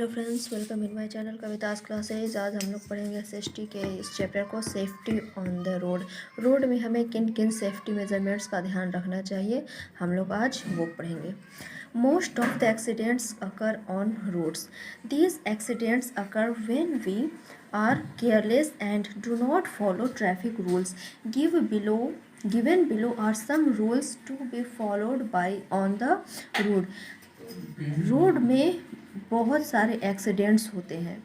Hello friends, welcome in my channel Kavita's classes. आज हम लोग पढ़ेंगे एसएसटी के इस चैप्टर को, safety on the road. Road में हमें किन किन सेफ्टी मेजरमेंट्स का ध्यान रखना चाहिए, हम लोग आज वो पढ़ेंगे। Most of the accidents occur on roads. These accidents occur when we are careless and do not follow traffic rules. Given below are some rules to be followed by on the road. Road में बहुत सारे accidents होते हैं।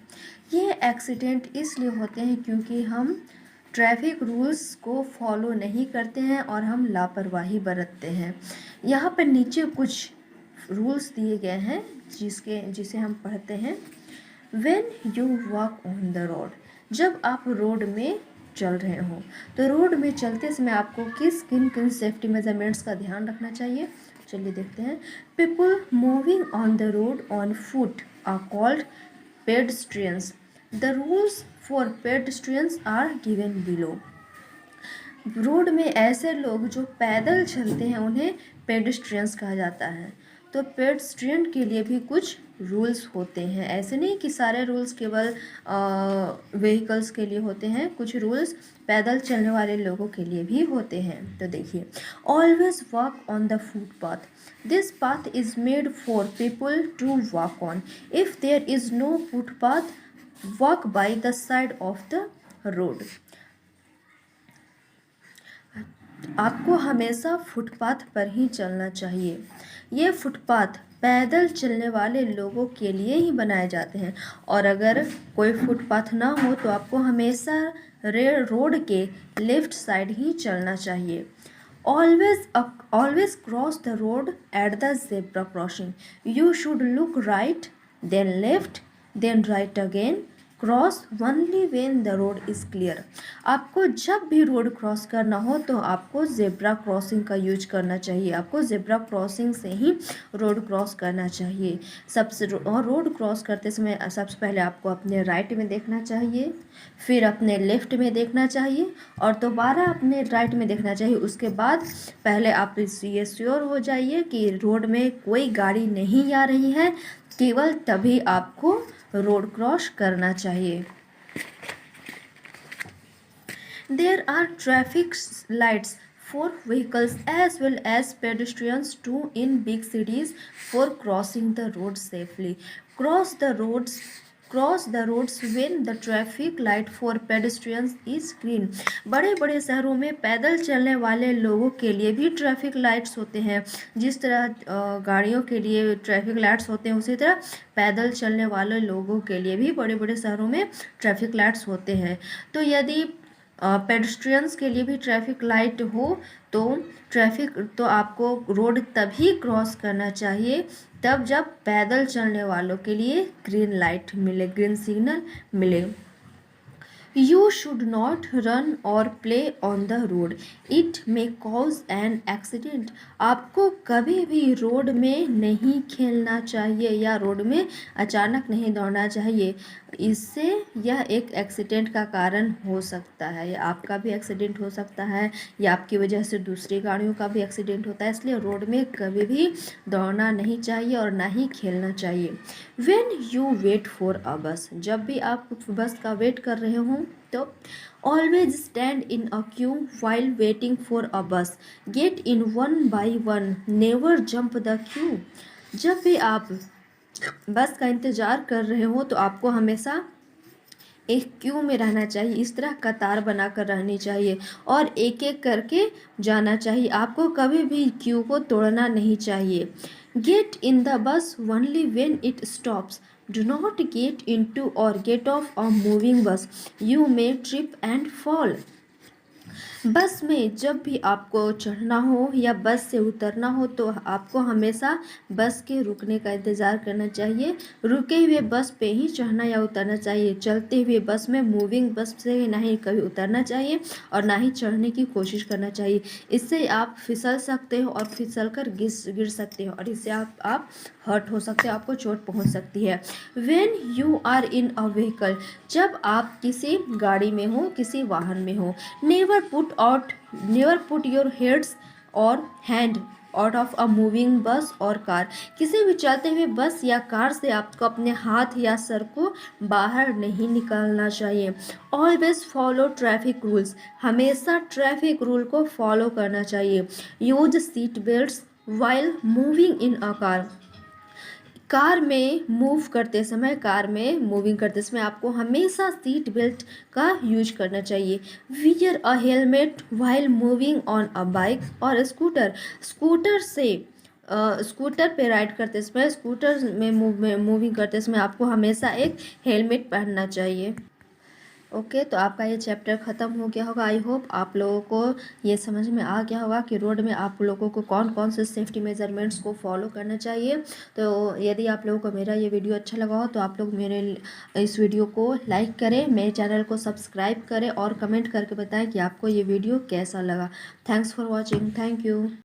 ये accident इसलिए होते हैं क्योंकि हम ट्रैफिक रूल्स को फॉलो नहीं करते हैं और हम लापरवाही बरतते हैं। यहाँ पर नीचे कुछ रूल्स दिए गए हैं जिसे हम पढ़ते हैं। When you walk on the road, जब आप रोड में चल रहे हो तो रोड में चलते समय आपको किन किन सेफ्टी मेजरमेंट्स का ध्यान रखना चाहिए, चलिए देखते हैं। People moving on the road on foot are called pedestrians. The rules for pedestrians are given below. Road में ऐसे लोग जो पैदल चलते हैं उन्हें पेडेस्ट्रियंस कहा जाता है। तो पेडेस्ट्रियन के लिए भी कुछ रूल्स होते हैं। ऐसे नहीं कि सारे रूल्स केवल व्हीकल्स के लिए होते हैं, कुछ रूल्स पैदल चलने वाले लोगों के लिए भी होते हैं। तो देखिए, always walk on the footpath. This path is made for people to walk on. If there is no footpath, walk by the side of the road. आपको हमेशा फुटपाथ पर ही चलना चाहिए। ये फुटपाथ पैदल चलने वाले लोगों के लिए ही बनाए जाते हैं और अगर कोई फुटपाथ ना हो तो आपको हमेशा रोड के लेफ्ट साइड ही चलना चाहिए। Always cross the road at the zebra crossing. You should look right, then left, then right again. Cross only when the road is clear. आपको जब भी रोड क्रॉस करना हो तो आपको ज़ेब्रा क्रॉसिंग का यूज करना चाहिए। आपको ज़ेब्रा क्रॉसिंग से ही रोड क्रॉस करना चाहिए। और रोड क्रॉस करते समय सबसे पहले आपको अपने राइट में देखना चाहिए, फिर अपने लेफ्ट में देखना चाहिए और दोबारा अपने राइट में देखना चाहिए। उसके बाद पहले आप ये श्योर हो जाइए कि रोड में कोई गाड़ी नहीं आ रही है, केवल तभी आपको रोड क्रॉस करना चाहिए। There are traffic lights for vehicles as well as pedestrians too in big cities for crossing the road safely. Cross the roads when the traffic light for pedestrians is green. बड़े बड़े शहरों में पैदल चलने वाले लोगों के लिए भी ट्रैफिक लाइट्स होते हैं। जिस तरह गाड़ियों के लिए ट्रैफिक लाइट्स होते हैं उसी तरह पैदल चलने वाले लोगों के लिए भी बड़े बड़े शहरों में ट्रैफिक लाइट्स होते हैं। तो यदि पेडेस्ट्रियंस के लिए भी ट्रैफिक लाइट हो तो आपको रोड तभी क्रॉस करना चाहिए तब जब पैदल चलने वालों के लिए ग्रीन लाइट मिले, ग्रीन सिग्नल मिले। You should not run or play on the road. It may cause an accident. आपको कभी भी रोड में नहीं खेलना चाहिए या रोड में अचानक नहीं दौड़ना चाहिए। इससे यह एक एक्सीडेंट का कारण हो सकता है, या आपका भी एक्सीडेंट हो सकता है या आपकी वजह से दूसरी गाड़ियों का भी एक्सीडेंट होता है। इसलिए रोड में कभी भी दौड़ना नहीं चाहिए और ना ही खेलना चाहिए। When you wait for a bus, जब भी आप बस का वेट कर रहे हों तो always stand in a queue while waiting for a bus. Get in one by one. Never jump the queue. जब भी आप बस का इंतज़ार कर रहे हो तो आपको हमेशा एक क्यू में रहना चाहिए। इस तरह कतार बनाकर रहनी चाहिए और एक एक करके जाना चाहिए। आपको कभी भी क्यू को तोड़ना नहीं चाहिए। Get in the bus only when it stops. Do not get into or get off a moving bus. You may trip and fall. Bus में जब भी आपको चढ़ना हो या बस से उतरना हो तो आपको हमेशा बस के रुकने का इंतज़ार करना चाहिए। रुके हुए बस पे ही चढ़ना या उतरना चाहिए। चलते हुए बस में, मूविंग बस से ना ही कभी उतरना चाहिए और ना ही चढ़ने की कोशिश करना चाहिए। इससे आप फिसल सकते हो और फिसल कर गिर सकते हो और इससे आप हर्ट हो सकते हो, आपको चोट पहुंच सकती है। When you are in a vehicle, जब आप किसी गाड़ी में हो, किसी वाहन में हो, नेवर पुट योर हेड्स और hand out of a moving बस और कार। किसी भी चलते हुए बस या कार से आपको अपने हाथ या सर को बाहर नहीं निकालना चाहिए। ऑलवेज फॉलो ट्रैफिक रूल्स, हमेशा ट्रैफिक रूल को फॉलो करना चाहिए। Use seat belts while moving in a car, car में मूविंग करते समय आपको हमेशा सीट बेल्ट का यूज करना चाहिए। Wear a helmet while moving on a bike और स्कूटर, स्कूटर पे राइड करते समय, स्कूटर में मूविंग करते समय आपको हमेशा एक हेलमेट पहनना चाहिए। ओके, तो आपका ये चैप्टर ख़त्म हो गया होगा। आई होप आप लोगों को ये समझ में आ गया होगा कि रोड में आप लोगों को कौन कौन से सेफ्टी मेजरमेंट्स को फॉलो करना चाहिए। तो यदि आप लोगों को मेरा ये वीडियो अच्छा लगा हो तो आप लोग मेरे इस वीडियो को लाइक करें, मेरे चैनल को सब्सक्राइब करें और कमेंट करके बताएं कि आपको ये वीडियो कैसा लगा। Thanks for watching, thank you.